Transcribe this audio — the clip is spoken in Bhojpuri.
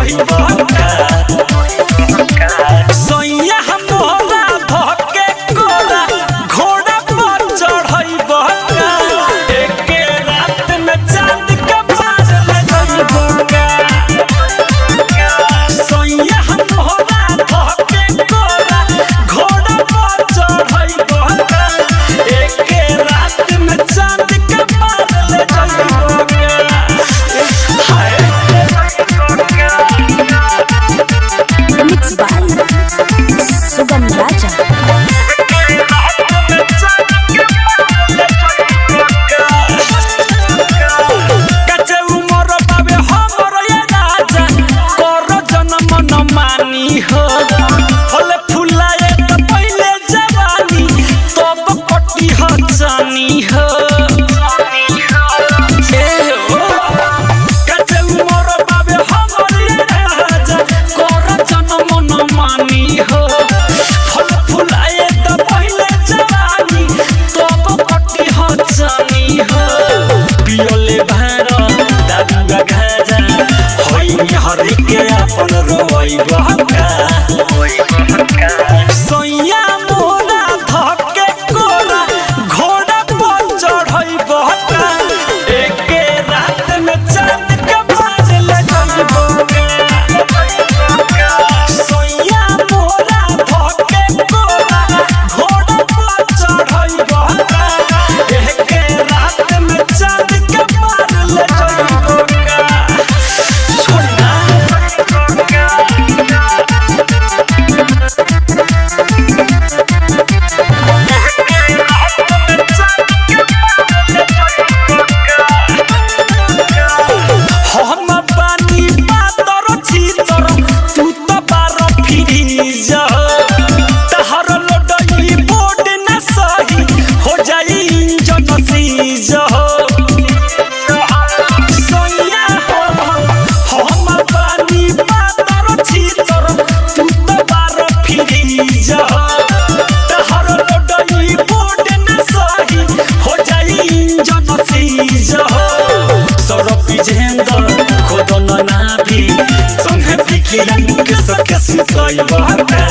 रही बहका सैया हमरा धके कोरा घोड़ा पर चढ़ई बहका एके रात में चांद के पार ले जाई बहका सैया हमरा धके कोरा घोड़ा पर चढ़ई बहका एके रात में चांद के पार ले जाई बहका Mix by Sugam Raja. कचे उमर बाबे हमर ये राजा कर जन्म न मानी हो फले फुलाए त पहिले जवानी तब कटी ह जानी हो कचे उमर बाबे हमर ये राजा कर जन्म न मानी हो फले फुलाए त पहिले जवानी तब कटी ह जानी हो पियोले भार दादुगा खाजा होई हरि के अपन रोई बहका सैया मोरा धके कोरा घोड़ा पर चढ़ई बहका एके रात में चांद के बाज ले जाई बहका सैया मोरा धके कोरा घोड़ा पर चढ़ई बहका एके रात में चांद के बाज ले जाई बहका छोड़ना हम बानी पातर छीतर तू तो बार फिरी जा तहर लोडई बोर्ड न सही हो जाई इंजन सीज सैया हम बानी पातर छीतर तू तो बार फिरी जा तहर लोडई बोर्ड न सही हो जाई इंजन सीज सरपी झेंदर खोदन नाभी संगे फिकिरा मुके सके सुतई बहका